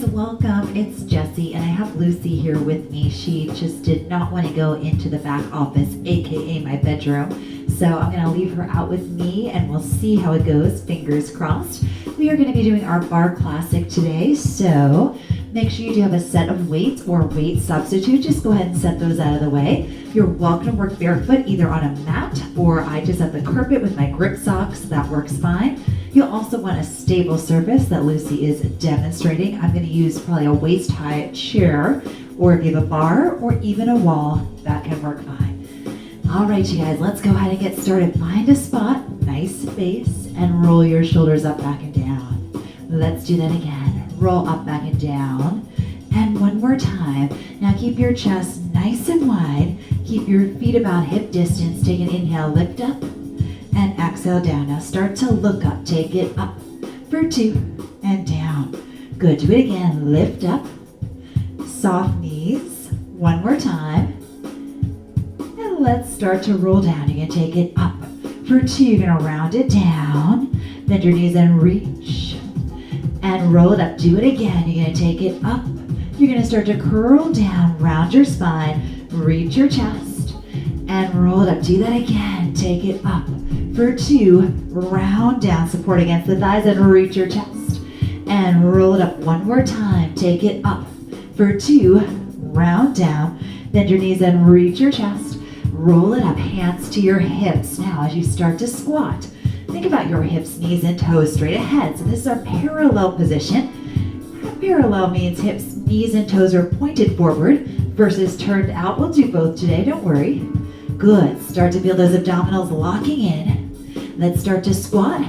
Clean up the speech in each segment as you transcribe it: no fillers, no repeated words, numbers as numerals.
welcome. It's Jessie and I have Lucy here with me. She just did not want to go into the back office, aka my bedroom. So I'm going to leave her out with me and we'll see how it goes, fingers crossed. We are going to be doing our Barre Classic today, so make sure you do have a set of weights or weight substitute. Just go ahead and set those out of the way. You're welcome to work barefoot either on a mat or I just have the carpet with my grip socks. That works fine. You'll also want a stable surface that Lucy is demonstrating. I'm going to use probably a waist-high chair, or if you have a bar or even a wall, that can work fine. All right, you guys, let's go ahead and get started. Find a spot, nice space, and roll your shoulders up, back, and down. Let's do that again. Roll up, back, and down. And one more time. Now keep your chest nice and wide. Keep your feet about hip distance. Take an inhale, lift up, and exhale down. Now start to look up. Take it up for 2 and down. Good. Do it again. Lift up. Soft knees. One more time. And let's start to roll down. You're going to take it up for 2. You're going to round it down. Bend your knees and reach. And roll it up. Do it again. You're going to take it up. You're going to start to curl down. Round your spine. Reach your chest. And roll it up. Do that again. Take it up for 2. Round down. Support against the thighs and reach your chest. And roll it up one more time. Take it up for 2. Round down. Bend your knees and reach your chest. Roll it up. Hands to your hips. Now as you start to squat, think about your hips, knees, and toes straight ahead. So this is our parallel position. Parallel means hips, knees, and toes are pointed forward versus turned out. We'll do both today, don't worry. Good. Start to feel those abdominals locking in. Let's start to squat.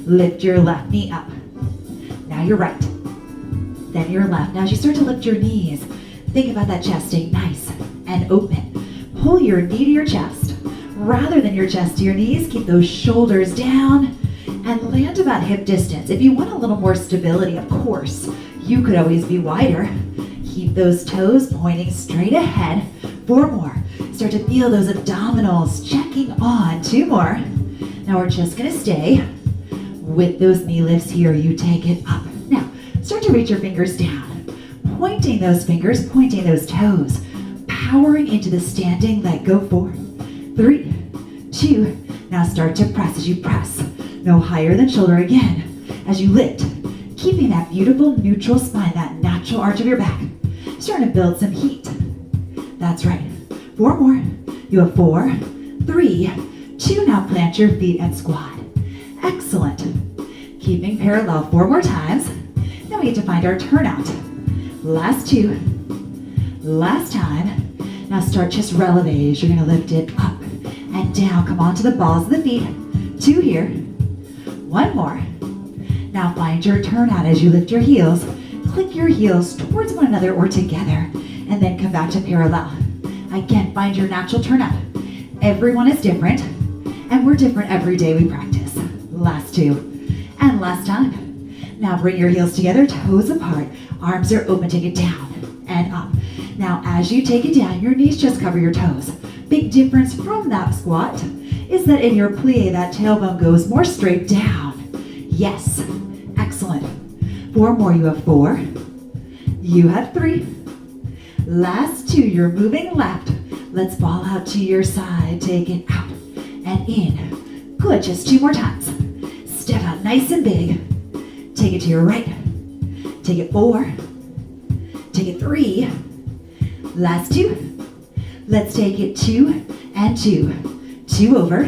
Lift your left knee up. Now your right. Then your left. Now as you start to lift your knees, think about that chest staying nice and open. Pull your knee to your chest. Rather than your chest to your knees, keep those shoulders down and land about hip distance. If you want a little more stability, of course, you could always be wider. Keep those toes pointing straight ahead. 4 more. Start to feel those abdominals checking on. 2 more. Now we're just gonna stay with those knee lifts here. You take it up. Now, start to reach your fingers down. Pointing those fingers, pointing those toes. Powering into the standing leg. Go 4, 3, 2. Now start to press as you press. No higher than shoulder again. As you lift, keeping that beautiful neutral spine, that natural arch of your back. Starting to build some heat. That's right. 4 more. You have 4, 3, 2. Now plant your feet and squat. Excellent. Keeping parallel 4 more times. Now we get to find our turnout. Last 2. Last time. Now start just releve. You're going to lift it up and down. Come on to the balls of the feet. 2 here. 1 more. Now find your turnout as you lift your heels. Click your heels towards one another or together, and then come back to parallel. Again, find your natural turnout. Everyone is different, and we're different every day we practice. Last 2, and last time. Now bring your heels together, toes apart, arms are open, take it down and up. Now as you take it down, your knees just cover your toes. Big difference from that squat is that in your plie, that tailbone goes more straight down. Yes, excellent. 4 more. You have 4. You have 3. Last 2. You're moving left. Let's ball out to your side. Take it out and in. Good. Just 2 more times. Step out nice and big. Take it to your right. Take it 4. Take it 3. Last 2. Let's take it 2 and 2. 2 over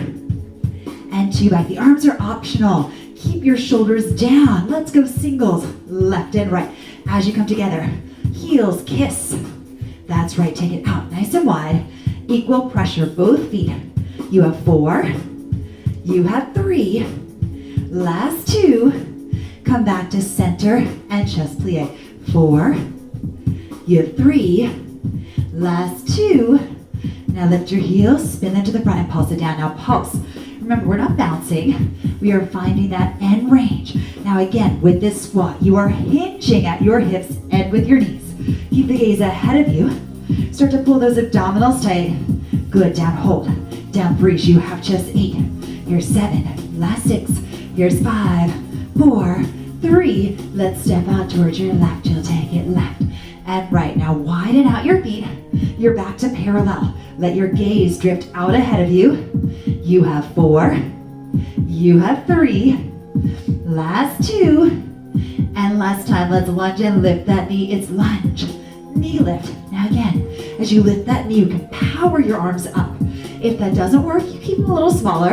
and 2 back. The arms are optional. Keep your shoulders down. Let's go singles, left and right. As you come together, heels kiss. That's right, take it out nice and wide. Equal pressure, both feet. You have 4. You have 3. Last 2. Come back to center and chest plie. 4. You have 3. Last 2. Now lift your heels, spin them to the front and pulse it down. Now pulse. Remember, we're not bouncing. We are finding that end range. Now again, with this squat, you are hinging at your hips and with your knees. Keep the gaze ahead of you. Start to pull those abdominals tight. Good, down, hold. Down, breathe. You have just 8. Here's 7. Last 6. Here's 5, 4, 3. Let's step out towards your left. You'll take it left and right. Now widen out your feet. You're back to parallel. Let your gaze drift out ahead of you. You have 4. You have 3. Last 2. And last time, let's lunge and lift that knee. It's lunge, knee lift. Now again, as you lift that knee, you can power your arms up. If that doesn't work, you keep them a little smaller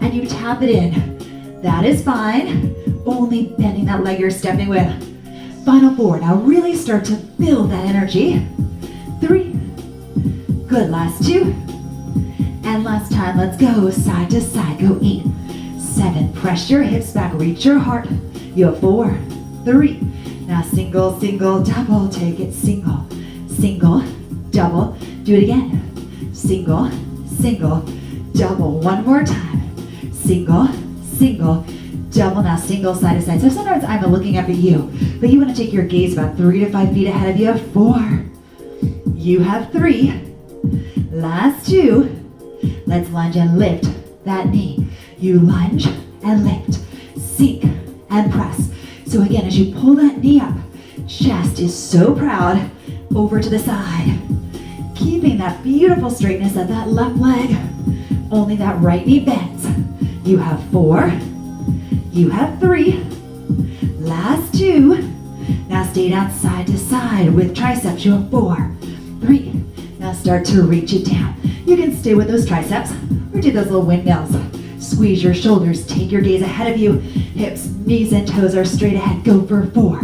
and you tap it in. That is fine. Only bending that leg you're stepping with. Final 4. Now really start to build that energy. 3. Good. Last 2. And last time, let's go side to side. Go 8, 7. Press your hips back. Reach your heart. You have 4, 3. Now single, single, double. Take it. Single, single, double. Do it again. Single, single, double. One more time. Single, single, double. Now single, side to side. So sometimes I'm looking up at you, but you want to take your gaze about 3 to 5 feet ahead of you. 4. You have 3. Last 2. Let's lunge and lift that knee. You lunge and lift. Sink and press. So again, as you pull that knee up, chest is so proud. Over to the side. Keeping that beautiful straightness of that left leg. Only that right knee bends. You have 4. You have 3. Last 2. Now stay down side to side with triceps. You have 4, 3. Now start to reach it down. You can stay with those triceps or do those little windmills. Squeeze your shoulders. Take your gaze ahead of you. Hips, knees, and toes are straight ahead. Go for 4,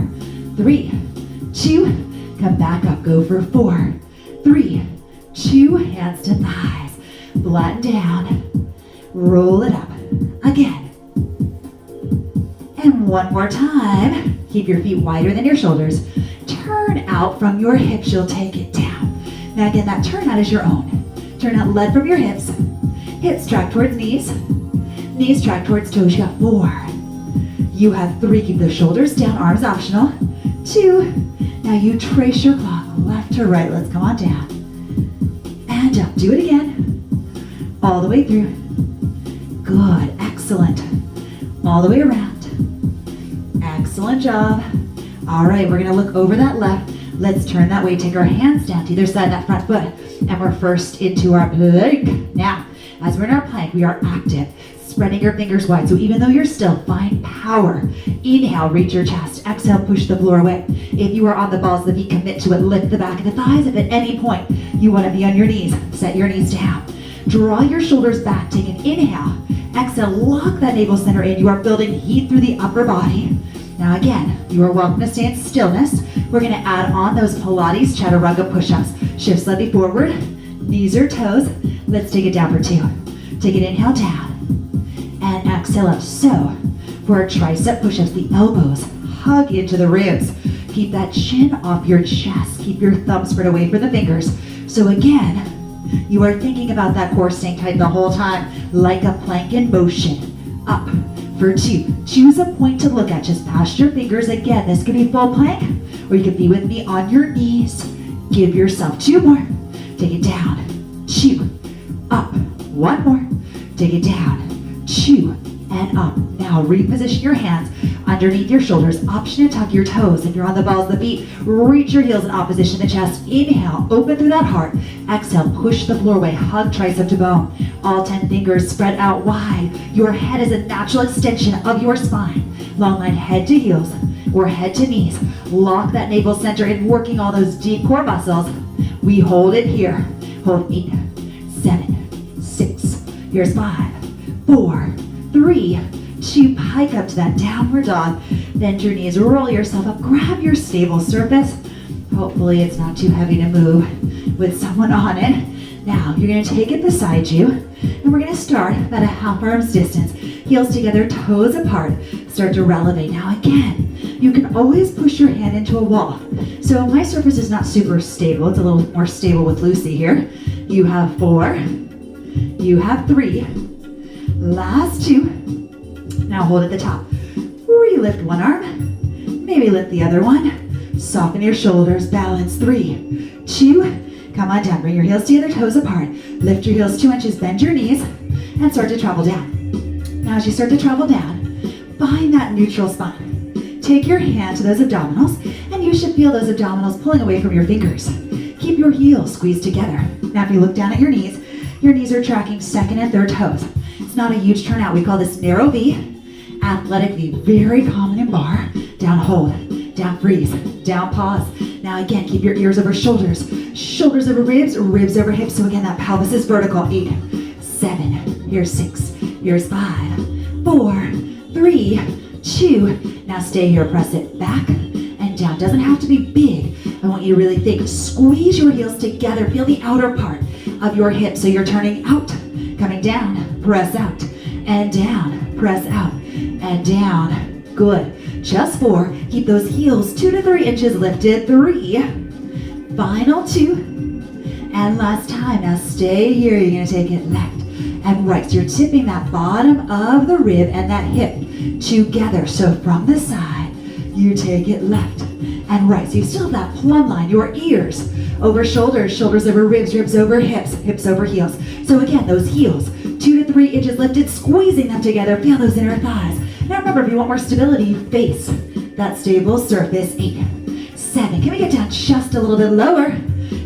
3, 2. Come back up. Go for 4, 3, 2. Hands to thighs. Flatten down. Roll it up. Again. And one more time. Keep your feet wider than your shoulders. Turn out from your hips. You'll take it down. Now again, that turn out is your own. Turn out led from your hips. Hips track towards knees. Knees track towards toes. You got 4. You have 3. Keep the shoulders down. Arms optional. 2. Now you trace your clock left to right. Let's come on down. And up. Do it again. All the way through. Good. Excellent. All the way around. Excellent job. All right, we're going to look over that left. Let's turn that way. Take our hands down to either side of that front foot. And we're first into our plank. Now, as we're in our plank, we are active. Spreading your fingers wide. So even though you're still, find power. Inhale, reach your chest. Exhale, push the floor away. If you are on the balls of the feet, commit to it. Lift the back of the thighs. If at any point you want to be on your knees, set your knees down. Draw your shoulders back. Take an inhale. Exhale, lock that navel center in. You are building heat through the upper body. Now again, you are welcome to stay in stillness. We're going to add on those Pilates chaturanga push-ups. Shift slightly forward, knees or toes. Let's take it down for 2. Take an inhale down and exhale up. So for our tricep push-ups, the elbows hug into the ribs. Keep that chin off your chest. Keep your thumbs spread away from the fingers. So again, you are thinking about that core staying tight the whole time, like a plank in motion. Up for 2. Choose a point to look at. Just past your fingers. Again, this could be full plank, or you could be with me on your knees. Give yourself 2 more. Take it down. 2. Up. 1 more. Take it down. 2. And up. Now reposition your hands underneath your shoulders. Option to tuck your toes. If you're on the balls of the feet, reach your heels in opposition to the chest. Inhale, open through that heart. Exhale, push the floor away. Hug tricep to bone. All 10 fingers spread out wide. Your head is a natural extension of your spine. Long line head to heels or head to knees. Lock that navel center in, working all those deep core muscles. We hold it here. Hold 8, 7, 6. Here's 5, 4, 3, 2. Pike up to that downward dog. Bend your knees, roll yourself up, grab your stable surface. Hopefully it's not too heavy to move with someone on it. Now you're going to take it beside you, and we're going to start about a half arm's distance. Heels together, toes apart. Start to relevate. Now again, you can always push your hand into a wall. So my surface is not super stable. It's a little more stable with Lucy here. You have 4. You have 3. Last 2. Now hold at the top. Re-lift one arm. Maybe lift the other one. Soften your shoulders. Balance. 3, 2. Come on down. Bring your heels together, toes apart. Lift your heels 2 inches. Bend your knees and start to travel down. Now as you start to travel down, find that neutral spine. take your hand to those abdominals, and you should feel those abdominals pulling away from your fingers. Keep your heels squeezed together. Now if you look down at your knees are tracking second and third toes. It's not a huge turnout. We call this narrow V, athletic V, very common in bar. Down hold, down freeze, down pause. Now again, keep your ears over shoulders, shoulders over ribs, ribs over hips. So again, that pelvis is vertical. 8, 7, here's 6, here's 5, 4, 3, 2. Now stay here, press it back and down. Doesn't have to be big. I want you to really think. Squeeze your heels together. Feel the outer part of your hips. So you're turning out, coming down, press out, and down, press out, and down. Good. Just 4. Keep those heels 2 to 3 inches lifted. 3. Final 2. And last time. Now stay here. You're going to take it left and right. So you're tipping that bottom of the rib and that hip together. So from the side, you take it left and right. So you still have that plumb line. Your ears over shoulders, shoulders over ribs, ribs over hips, hips over heels. So again, those heels 2 to 3 inches lifted, squeezing them together. Feel those inner thighs. Now remember, if you want more stability, face that stable surface. 8, 7. Can we get down just a little bit lower?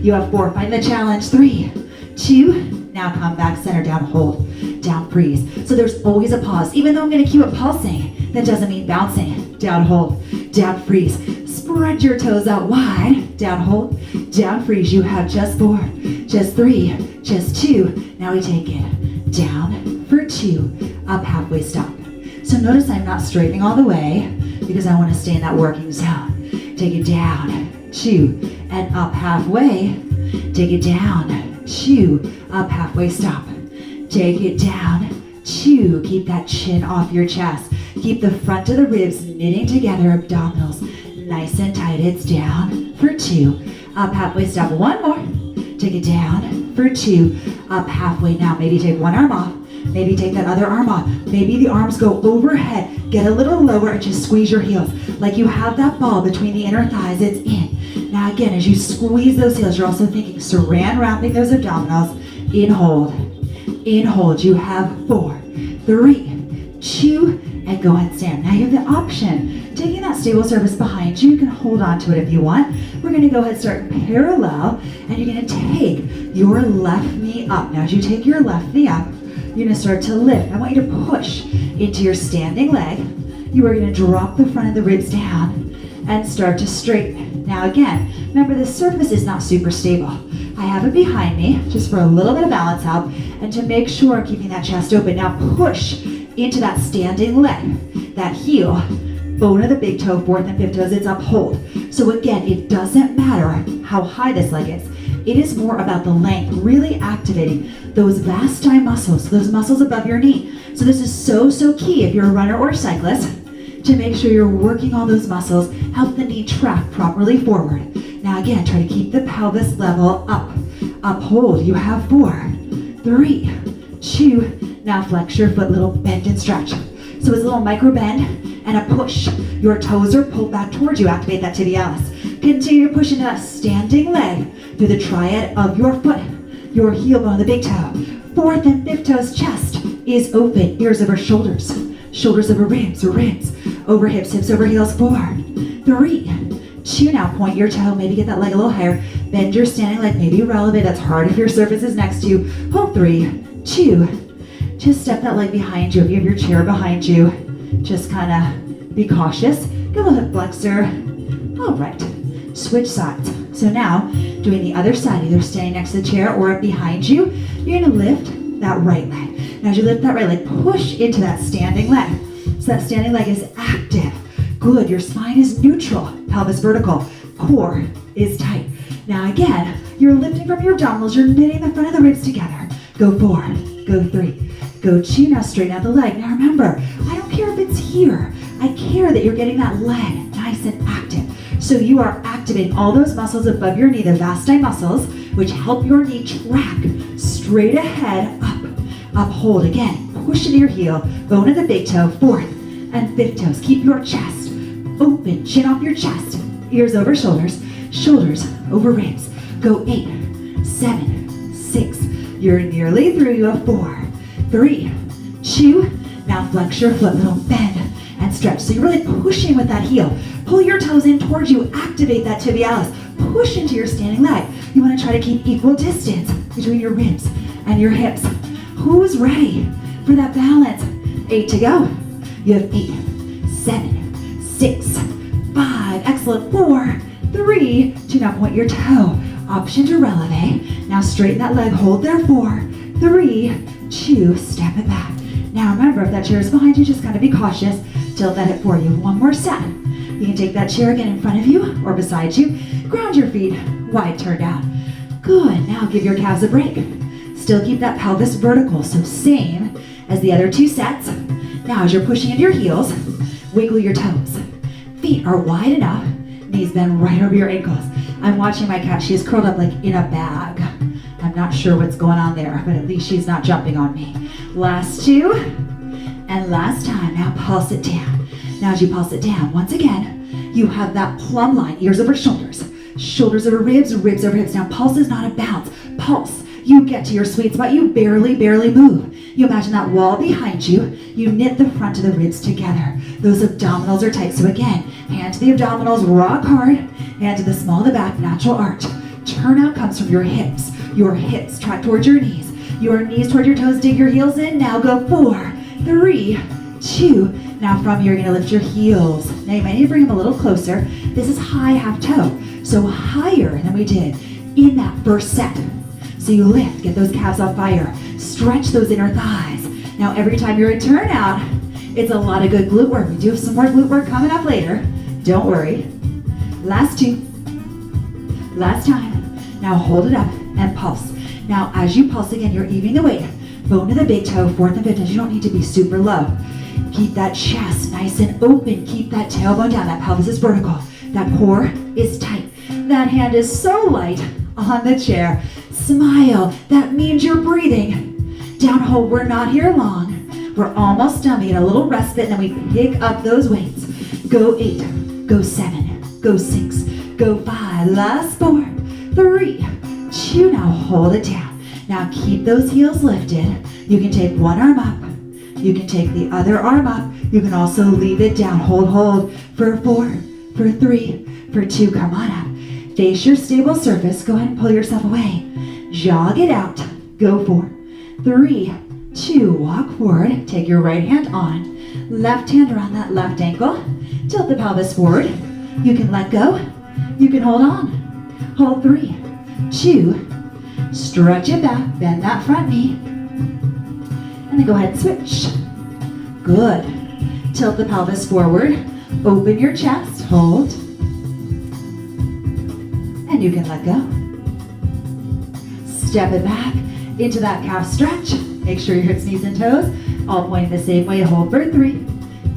You have 4. Find the challenge. 3, 2. Now come back, center, down, hold, down, freeze. So there's always a pause. Even though I'm going to keep it pulsing, that doesn't mean bouncing. Down, hold, down, freeze. Spread your toes out wide. Down, hold, down, freeze. You have just 4, just 3, just 2. Now we take it down for 2, up halfway, stop. So notice I'm not straightening all the way because I want to stay in that working zone. Take it down, 2, and up halfway. Take it down, 2, up halfway, stop. Take it down, 2. Keep that chin off your chest. Keep the front of the ribs knitting together, abdominals nice and tight. It's down for 2, up halfway, stop. One more. Take it down for 2, up halfway. Now maybe take one arm off. Maybe take that other arm off. Maybe the arms go overhead. Get a little lower and just squeeze your heels. Like you have that ball between the inner thighs. It's in. Now again, as you squeeze those heels, you're also thinking saran wrapping those abdominals. In hold. In hold. You have 4, 3, 2, and go ahead and stand. Now you have the option. Taking that stable surface behind you, you can hold on to it if you want. We're going to go ahead and start parallel, and you're going to take your left knee up. Now as you take your left knee up, you're going to start to lift. I want you to push into your standing leg. You are going to drop the front of the ribs down and start to straighten. Now again, remember this surface is not super stable. I have it behind me just for a little bit of balance help and to make sure I'm keeping that chest open. Now push into that standing leg, that heel, bone of the big toe, 4th and 5th toes, it's up, hold. So again, it doesn't matter how high this leg is. It is more about the length, really activating those vasti muscles, those muscles above your knee. So this is so key if you're a runner or a cyclist to make sure you're working all those muscles, help the knee track properly forward. Now again, try to keep the pelvis level up, hold. You have 4, 3, 2. Now flex your foot, little bend and stretch. So it's a little micro bend and a push. Your toes are pulled back towards you, activate that tibialis. Continue to push into that standing leg through the triad of your foot, your heel bone, the big toe. 4th and 5th toes, chest is open, ears over shoulders, shoulders over ribs, ribs over hips, hips over heels. 4, 3, 2. Now point your toe, maybe get that leg a little higher. Bend your standing leg, maybe relevant. That's hard if your surface is next to you. Hold. 3, 2. Just step that leg behind you. If you have your chair behind you, just kind of be cautious. Give a little hip flexor. All right. Switch sides. So now, doing the other side, either standing next to the chair or up behind you, you're going to lift that right leg. Now as you lift that right leg, push into that standing leg. So that standing leg is active. Good. Your spine is neutral. Pelvis vertical. Core is tight. Now again, you're lifting from your abdominals. You're knitting the front of the ribs together. Go 4. Go 3. Go 2. Now straighten out the leg. Now remember, I don't care if it's here. I care that you're getting that leg nice and active. So you are activating all those muscles above your knee, the vasti muscles, which help your knee track straight ahead, up, hold. Again, push into your heel, bone of the big toe, 4th and 5th toes. Keep your chest open, chin off your chest, ears over shoulders, shoulders over ribs. Go 8, 7, 6. You're nearly through. You have 4, 3, 2. Now flex your foot, little bend and and stretch. So you're really pushing with that heel. Pull your toes in towards you, activate that tibialis. Push into your standing leg. You want to try to keep equal distance between your ribs and your hips. Who's ready for that balance? 8 to go. You have 8, 7, 6, 5. Excellent. 4, 3, 2. Now point your toe. Option to releve. Now straighten that leg. Hold there. 4, 3, 2. Step it back. Now remember, if that chair is behind you, just kind of be cautious. Tilt that hip forward. You have one more set. You can take that chair again in front of you or beside you. Ground your feet wide turned out. Good. Now give your calves a break. Still keep that pelvis vertical. So same as the other 2 sets. Now as you're pushing into your heels, wiggle your toes. Feet are wide enough. Knees bend right over your ankles. I'm watching my cat. She is curled up like in a bag. I'm not sure what's going on there, but at least she's not jumping on me. Last 2 and last time. Now pulse it down. Now as you pulse it down, once again, you have that plumb line, ears over shoulders, shoulders over ribs, ribs over hips. Now pulse is not a bounce. Pulse, you get to your sweet spot, you barely move. You imagine that wall behind you, you knit the front of the ribs together. Those abdominals are tight. So again, hand to the abdominals, rock hard, hand to the small of the back, natural arch. Turnout comes from your hips track towards your knees toward your toes, dig your heels in. Now go 4, 3, 2. Now from here, you're gonna lift your heels. Now you might need to bring them a little closer. This is high half toe, so higher than we did in that first set. So you lift, get those calves on fire, stretch those inner thighs. Now every time you're in turnout, it's a lot of good glute work. We do have some more glute work coming up later. Don't worry. Last 2. Last time. Now hold it up and pulse. Now as you pulse again, you're evening the weight. Bone to the big toe, 4th and 5th inch. You don't need to be super low. Keep that chest nice and open. Keep that tailbone down. That pelvis is vertical. That core is tight. That hand is so light on the chair. Smile. That means you're breathing. Down hold. We're not here long. We're almost done. We get a little respite and then we pick up those weights. Go 8. Go 7. Go 6. Go 5. Last 4, 3, 2. Now hold it down. Now keep those heels lifted. You can take one arm up. You can take the other arm up. You can also leave it down. Hold for 4, for 3, for 2. Come on up. Face your stable surface. Go ahead and pull yourself away. Jog it out. Go 4, 3, 2. Walk forward. Take your right hand on. Left hand around that left ankle. Tilt the pelvis forward. You can let go. You can hold on. Hold 3, 2. Stretch it back. Bend that front knee. And then go ahead and switch. Good. Tilt the pelvis forward. Open your chest. Hold. And you can let go. Step it back into that calf stretch. Make sure your hips, knees, and toes all pointing the same way. Hold for 3,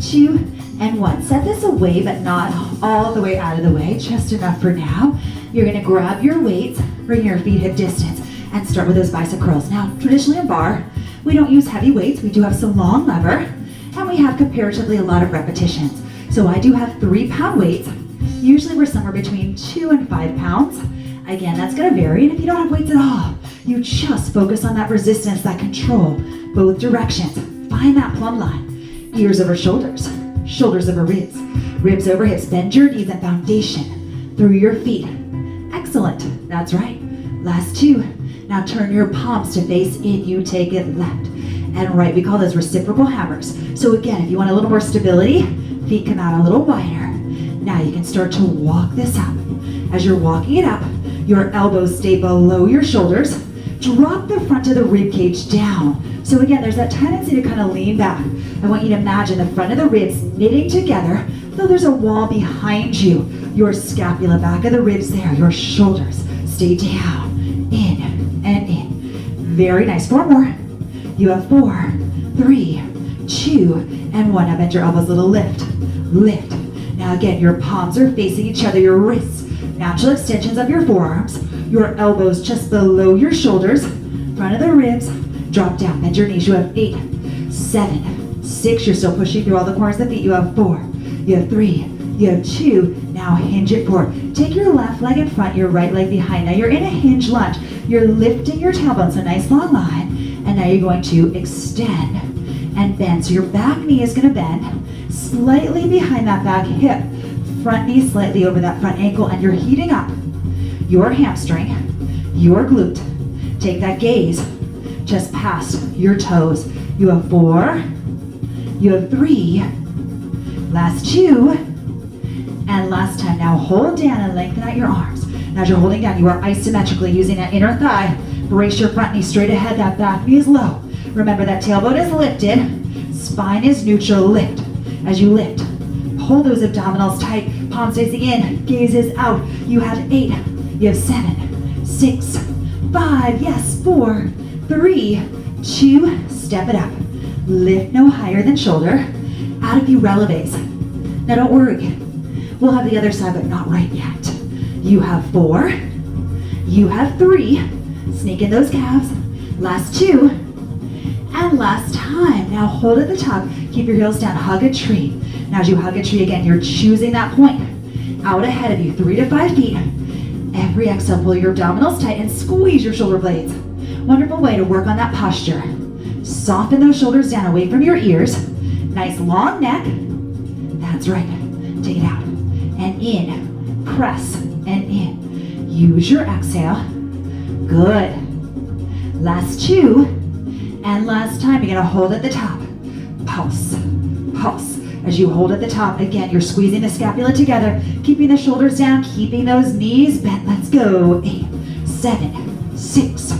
2, and 1. Set this away, but not all the way out of the way. Just enough for now. You're going to grab your weights, bring your feet hip distance, and start with those bicep curls. Now, traditionally in bar, we don't use heavy weights. We do have some long lever, and we have comparatively a lot of repetitions. So I do have 3-pound weights. Usually we're somewhere between 2 and 5 pounds. Again, that's going to vary. And if you don't have weights at all, you just focus on that resistance, that control, both directions. Find that plumb line. Ears over shoulders, shoulders over ribs, ribs over hips. Bend your knees and foundation through your feet. Excellent. That's right. Last 2. Now turn your palms to face in. You take it left and right. We call those reciprocal hammers. So again, if you want a little more stability, feet come out a little wider. Now you can start to walk this up. As you're walking it up, your elbows stay below your shoulders. Drop the front of the rib cage down. So again, there's that tendency to kind of lean back. I want you to imagine the front of the ribs knitting together, though there's a wall behind you. Your scapula, back of the ribs there, your shoulders stay down, in, and in. Very nice. 4 more. You have 4, 3, 2, and 1. Now bend your elbows, little lift, lift. Now again, your palms are facing each other, your wrists, natural extensions of your forearms, your elbows just below your shoulders, front of the ribs, drop down, bend your knees. You have 8, 7, 6. You're still pushing through all the corners of the feet. You have 4, you have 3, you have 2. Now hinge it forward. Take your left leg in front, your right leg behind. Now you're in a hinge lunge. You're lifting your tailbone, so nice long line. And now you're going to extend and bend. So your back knee is gonna bend slightly behind that back hip. Front knee slightly over that front ankle, and you're heating up your hamstring, your glute. Take that gaze just past your toes. You have 4, you have 3, last 2, and last time. Now hold down and lengthen out your arms. Now as you're holding down, you are isometrically using that inner thigh. Brace your front knee straight ahead, that back knee is low. Remember that tailbone is lifted, spine is neutral, lift. As you lift, pull those abdominals tight, palms facing in, gaze is out. You have 8, you have 7, 6, 5, yes, 4, 3, 2, step it up. Lift no higher than shoulder. Add a few releves. Now don't worry, we'll have the other side, but not right yet. You have 4, you have 3, sneak in those calves, last 2, and last time. Now hold at the top, keep your heels down, hug a tree. Now as you hug a tree again, you're choosing that point out ahead of you, 3 to 5 feet. Every exhale, pull your abdominals tight and squeeze your shoulder blades. Wonderful way to work on that posture. Soften those shoulders down away from your ears. Nice long neck. That's right. Take it out. And in. Press and in. Use your exhale. Good. Last 2. And last time, you're gonna hold at the top. Pulse. Pulse. As you hold at the top, again, you're squeezing the scapula together, keeping the shoulders down, keeping those knees bent. Let's go. 8, 7, 6,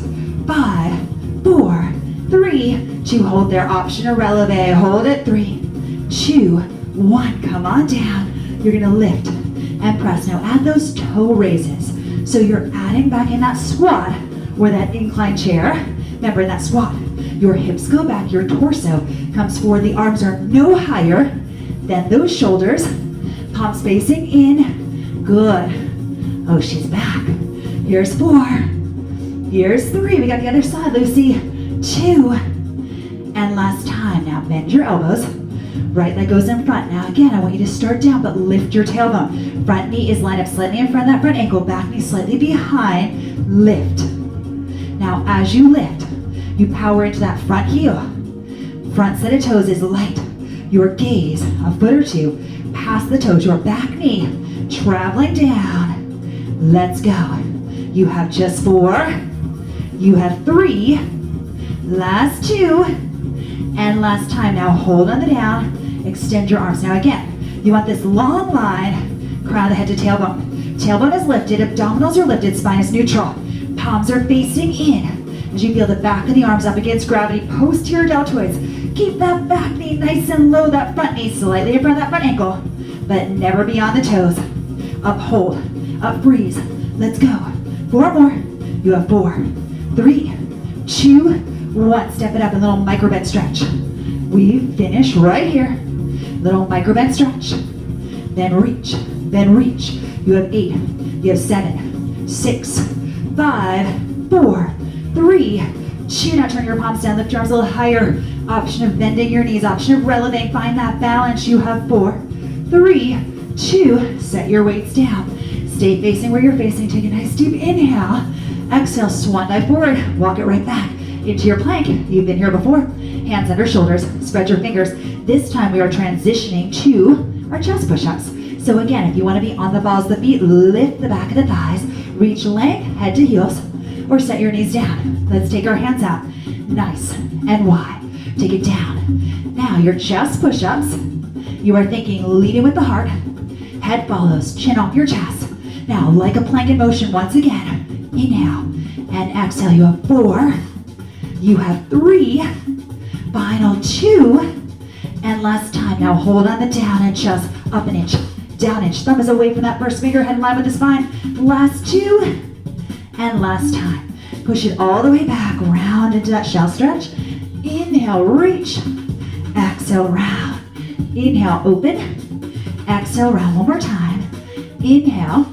5, 4, 3, 2. Hold there. Option or releve. Hold it. 3, 2, 1. Come on down. You're gonna lift and press. Now add those toe raises. So you're adding back in that squat or that incline chair. Remember, in that squat, your hips go back, your torso comes forward. The arms are no higher than those shoulders. Palms facing in. Good. Oh, she's back. Here's 4. Here's 3. We got the other side, Lucy. 2. And last time. Now bend your elbows. Right leg goes in front. Now again, I want you to start down, but lift your tailbone. Front knee is lined up slightly in front of that front ankle. Back knee slightly behind. Lift. Now as you lift, you power into that front heel. Front set of toes is light. Your gaze, a foot or 2, past the toes, your back knee, traveling down. Let's go. You have just 4, you have 3, last 2, and last time. Now hold on the down, extend your arms. Now again, you want this long line, crown the head to tailbone. Tailbone is lifted, abdominals are lifted, spine is neutral. Palms are facing in. As you feel the back of the arms up against gravity, posterior deltoids. Keep that back knee nice and low, that front knee slightly in front of that front ankle, but never beyond the toes. Up, hold, up, freeze. Let's go. 4 more. You have 4, 3, 2, 1. Step it up, a little micro bend stretch. We finish right here. Little micro bend stretch. Then reach, then reach. You have 8, you have 7, 6, 5, 4, 3, 2. Now turn your palms down, lift your arms a little higher. Option of bending your knees, option of relevating. Find that balance. You have 4, 3, 2. Set your weights down. Stay facing where you're facing. Take a nice deep inhale. Exhale, swan dive forward. Walk it right back into your plank. You've been here before. Hands under shoulders. Spread your fingers. This time we are transitioning to our chest push-ups. So again, if you want to be on the balls of the feet, lift the back of the thighs. Reach length, head to heels, or set your knees down. Let's take our hands out. Nice and wide. Take it down. Now your chest push-ups. You are thinking leading with the heart. Head follows, chin off your chest. Now like a plank in motion once again. Inhale and exhale. You have 4. You have 3. Final 2. And last time. Now hold on the down and chest. Up an inch, down inch. Thumb is away from that first finger. Head in line with the spine. Last 2. And last time. Push it all the way back. Round into that shell stretch. Inhale, reach. Exhale, round. Inhale, open. Exhale, round. One more time. Inhale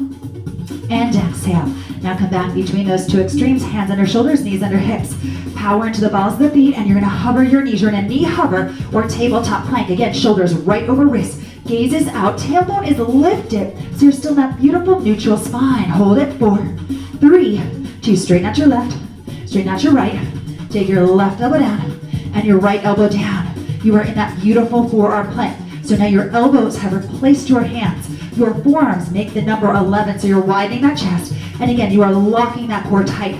and exhale. Now come back between those two extremes. Hands under shoulders, knees under hips. Power into the balls of the feet, and you're gonna hover your knees. You're in a knee hover or tabletop plank. Again, shoulders right over wrists. Gaze is out, tailbone is lifted. So you're still in that beautiful neutral spine. Hold it. 4, 3, 2. Straighten out your left, straighten out your right. Take your left elbow down and your right elbow down. You are in that beautiful forearm plank. So now your elbows have replaced your hands. Your forearms make the number 11, so you're widening that chest. And again, you are locking that core tight.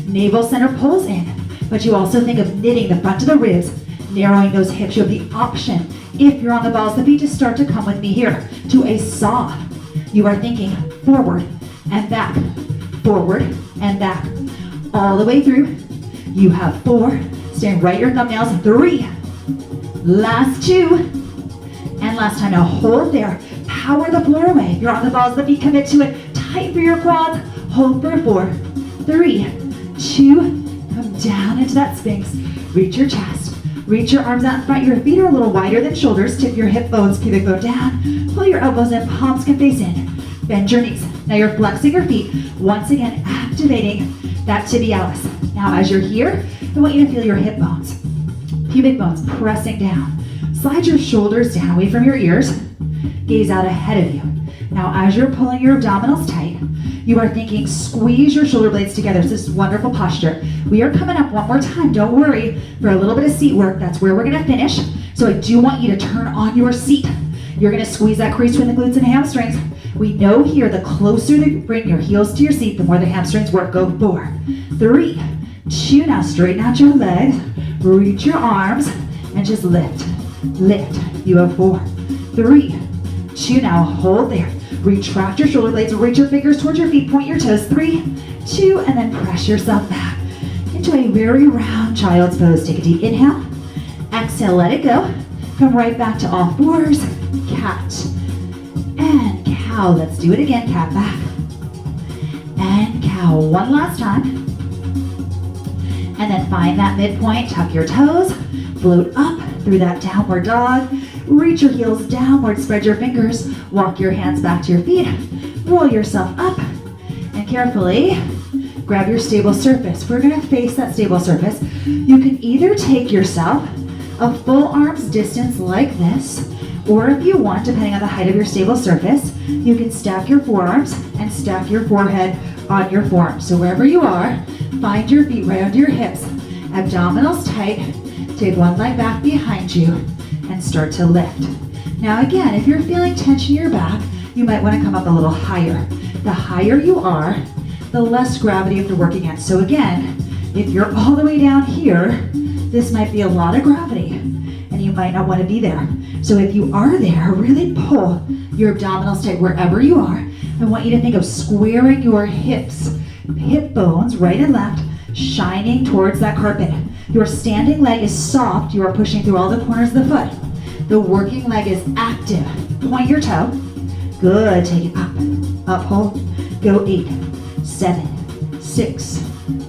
Navel center pulls in, but you also think of knitting the front of the ribs, narrowing those hips. You have the option, if you're on the balls of the feet, to start to come with me here to a saw. You are thinking forward and back, all the way through. You have 4, stand right your thumbnails, 3, last 2, and last time. Now hold there, power the floor away. If you're on the balls of the feet, commit to it, tight for your quads, hold for 4, 3, 2, come down into that Sphinx, reach your chest, reach your arms out in front. Your feet are a little wider than shoulders, tip your hip bones, pubic bone down, pull your elbows in, palms can face in, bend your knees. Now you're flexing your feet, once again activating that tibialis. Now as you're here, I want you to feel your hip bones, pubic bones pressing down. Slide your shoulders down away from your ears, gaze out ahead of you. Now as you're pulling your abdominals tight, you are thinking squeeze your shoulder blades together. It's this wonderful posture. We are coming up one more time, don't worry, for a little bit of seat work. That's where we're gonna finish. So I do want you to turn on your seat. You're gonna squeeze that crease between the glutes and hamstrings. We know here, the closer you bring your heels to your seat, the more the hamstrings work. Go 4, 3, 2, now straighten out your legs, reach your arms, and just lift, lift. You have 4, 3, 2, now hold there. Retract your shoulder blades, reach your fingers towards your feet, point your toes, 3, 2, and then press yourself back into a very round child's pose. Take a deep inhale, exhale, let it go. Come right back to all fours, cat, and cow. Let's do it again, cat back, and cow. One last time. And then find that midpoint, tuck your toes, float up through that downward dog, reach your heels downward, spread your fingers, walk your hands back to your feet, roll yourself up, and carefully grab your stable surface. We're gonna face that stable surface. You can either take yourself a full arm's distance like this, or if you want, depending on the height of your stable surface, you can stack your forearms and stack your forehead on your forearms. So wherever you are, find your feet right under your hips, abdominals tight, take one leg back behind you, and start to lift. Now again, if you're feeling tension in your back, you might want to come up a little higher. The higher you are, the less gravity you have to work against. So again, if you're all the way down here, this might be a lot of gravity, and you might not want to be there. So if you are there, really pull your abdominals tight wherever you are. I want you to think of squaring your hips, hip bones, right and left, shining towards that carpet. Your standing leg is soft. You are pushing through all the corners of the foot. The working leg is active. Point your toe. Good. Take it up. Up, hold. Go 8, 7, 6,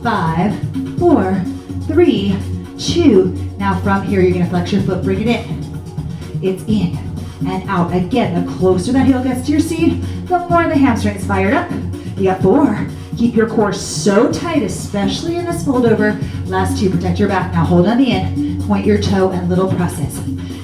5, 4, 3, 2. Now from here, you're going to flex your foot. Bring it in. It's in and out. Again, the closer that heel gets to your seat, the more the hamstrings fired up. You got 4. Keep your core so tight, especially in this fold over. Last 2, protect your back. Now hold on the in, point your toe and little presses.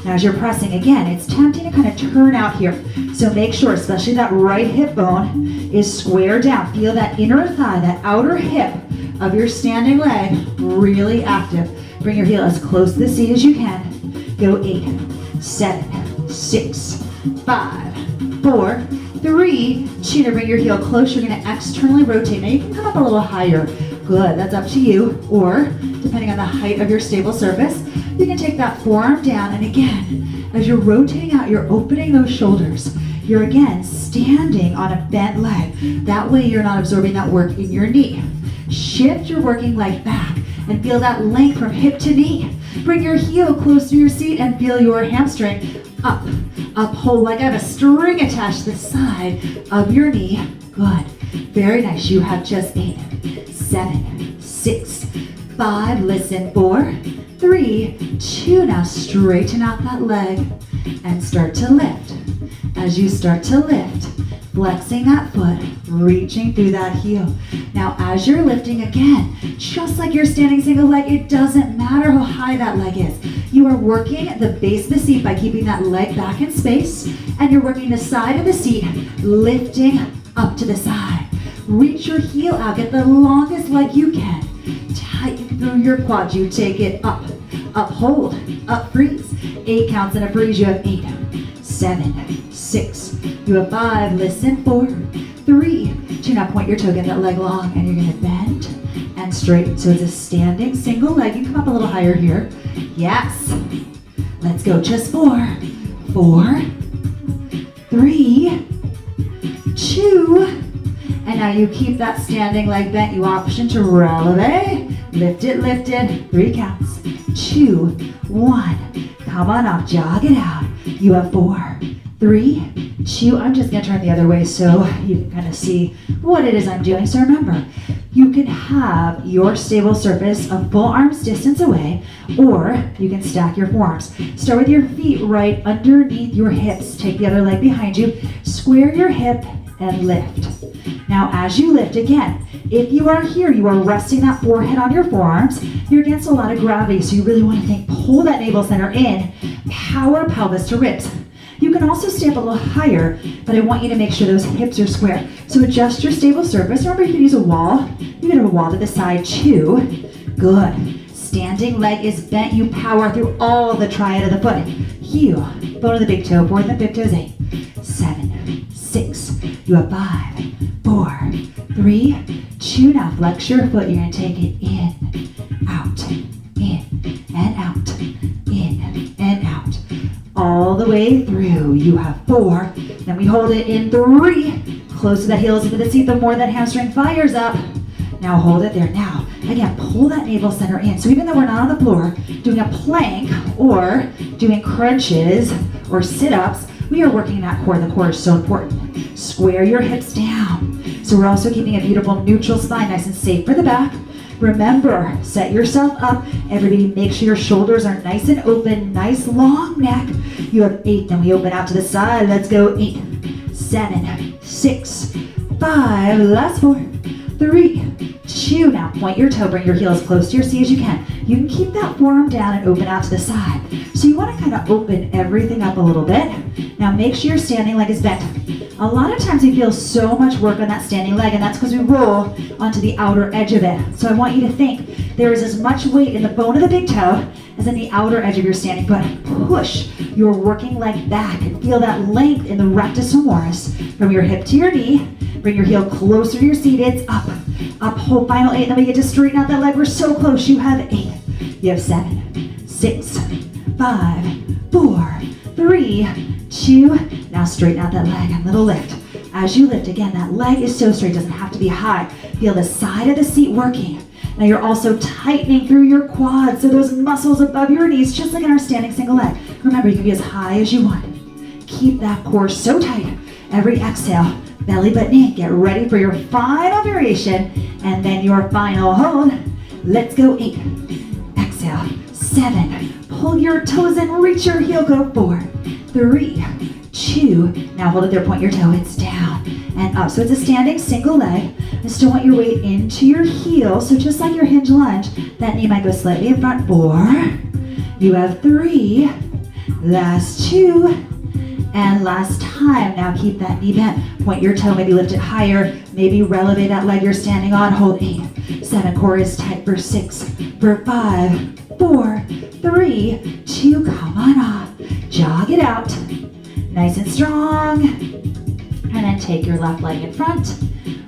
Now as you're pressing, again, it's tempting to kind of turn out here. So make sure, especially that right hip bone is squared down. Feel that inner thigh, that outer hip of your standing leg really active. Bring your heel as close to the seat as you can. Go 8, 7, 6, 5, 4, 3, 2. To bring your heel close, you're going to externally rotate. Now you can come up a little higher. Good, that's up to you. Or, depending on the height of your stable surface, you can take that forearm down. And again, as you're rotating out, you're opening those shoulders. You're again standing on a bent leg. That way you're not absorbing that work in your knee. Shift your working leg back and feel that length from hip to knee. Bring your heel close to your seat and feel your hamstring up. Up, hold like I have a string attached to the side of your knee. Good. Very nice. You have just 8, 7, 6, 5. Listen. 4, 3, 2. Now straighten out that leg and start to lift. As you start to lift, flexing that foot, reaching through that heel. Now as you're lifting again, just like you're standing single leg, it doesn't matter how high that leg is. You are working the base of the seat by keeping that leg back in space, and you're working the side of the seat, lifting up to the side. Reach your heel out, get the longest leg you can. Tighten through your quads, you take it up, up, hold, up, freeze. 8 counts and a freeze. You have 8, 7, 6. You have 5. Listen. 4, 3, 2. Now point your toe, get that leg long, and you're gonna bend and straighten. So it's a standing single leg. You come up a little higher here. Yes. Let's go. Just 4, 4, 3, 2. And now you keep that standing leg bent. You option to releve. Lift it. 3 counts. 2, 1. Come on up, jog it out. You have 4, 3, 2. I'm just gonna turn the other way so you can kind of see what it is I'm doing. So remember, you can have your stable surface a full arm's distance away, or you can stack your forearms. Start with your feet right underneath your hips. Take the other leg behind you. Square your hip and lift. Now as you lift, again, if you are here, you are resting that forehead on your forearms. You're against a lot of gravity, so you really want to think, pull that navel center in, power pelvis to ribs. You can also stay up a little higher, but I want you to make sure those hips are square. So adjust your stable surface. Remember, you can use a wall. You can have a wall to the side too. Good. Standing leg is bent. You power through all the triad of the foot. Heel, bone of the big toe, 4th and 5th toes, 8, 7, 6. You have 5, 4, 3, 2. Now flex your foot. You're going to take it in, out, in, and out, in, and out. All the way through. You have 4. Then we hold it in 3. Close to the heels into the seat. The more that hamstring fires up. Now hold it there. Now, again, pull that navel center in. So even though we're not on the floor doing a plank or doing crunches or sit-ups, we are working that core. The core is so important. Square your hips down. So we're also keeping a beautiful neutral spine, nice and safe for the back. Remember, set yourself up. Everybody make sure your shoulders are nice and open, nice long neck. You have 8, then we open out to the side. Let's go. 8, 7, 6, 5, last 4, 3, 2. Now point your toe, bring your heels close to your seat as you can. You can keep that forearm down and open out to the side. So you want to kind of open everything up a little bit. Now make sure your standing leg is bent. A lot of times we feel so much work on that standing leg, and that's because we roll onto the outer edge of it. So I want you to think there is as much weight in the bone of the big toe as in the outer edge of your standing foot. Push your working leg back and feel that length in the rectus femoris from your hip to your knee. Bring your heel closer to your seat. It's up, up, hold final 8. Then we get to straighten out that leg. We're so close. You have 8. You have 7, 6, 5, 4, 3, 2. Now straighten out that leg and little lift. As you lift, again, that leg is so straight, doesn't have to be high. Feel the side of the seat working. Now you're also tightening through your quads, so those muscles above your knees, just like in our standing single leg. Remember, you can be as high as you want. Keep that core so tight. Every exhale, belly button in. Get ready for your final variation, and then your final hold. Let's go. 8. Exhale. 7. Pull your toes in, reach your heel, go. 4, 3, 2. Now hold it there, point your toe, it's down and up. So it's a standing single leg. I still want your weight into your heel. So just like your hinge lunge, that knee might go slightly in front. 4. You have 3. Last 2. And last time. Now keep that knee bent. Point your toe, maybe lift it higher. Maybe releve that leg you're standing on. Hold 8. 7. Core is tight for 6. For 5. 4. 3. 2. Come on off. Jog it out. Nice and strong. And then take your left leg in front,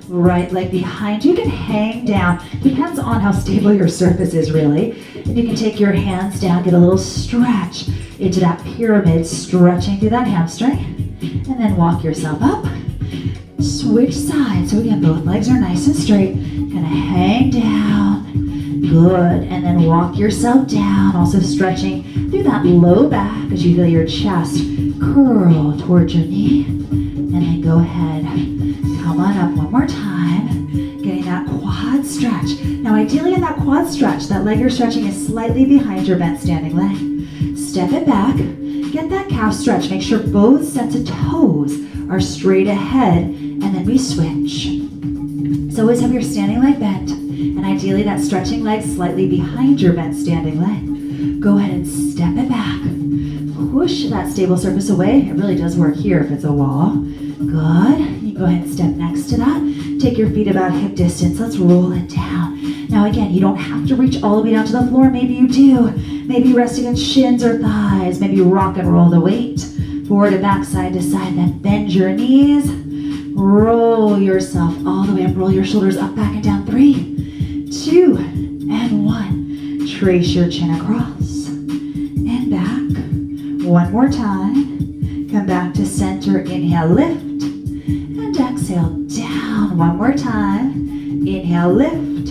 right leg behind. You can hang down. Depends on how stable your surface is, really. And you can take your hands down, get a little stretch into that pyramid, stretching through that hamstring. And then walk yourself up. Switch sides. So again, both legs are nice and straight. Kind of hang down. Good. And then walk yourself down, also stretching through that low back as you feel your chest curl towards your knee. And then go ahead, come on up one more time, getting that quad stretch. Now ideally in that quad stretch, that leg you're stretching is slightly behind your bent standing leg. Step it back, get that calf stretch. Make sure both sets of toes are straight ahead, and then we switch. So always have your standing leg bent, and ideally that stretching leg slightly behind your bent standing leg. Go ahead and step it back. push that stable surface away. It really does work here if it's a wall. Good. You go ahead and step next to that. Take your feet about hip distance. Let's roll it down. Now again, you don't have to reach all the way down to the floor. Maybe you do. Maybe rest against shins or thighs. Maybe rock and roll the weight. Forward and back, side to side. Then bend your knees. Roll yourself all the way up. Roll your shoulders up, back, and down. 3, 2, and 1. Trace your chin across and back. One more time. Come back to center. Inhale, lift. And exhale, down. One more time. Inhale, lift.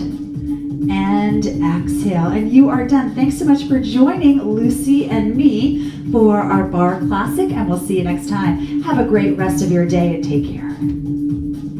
And exhale. And you are done. Thanks so much for joining Lucy and me for our Barre Classic, and we'll see you next time. Have a great rest of your day and take care.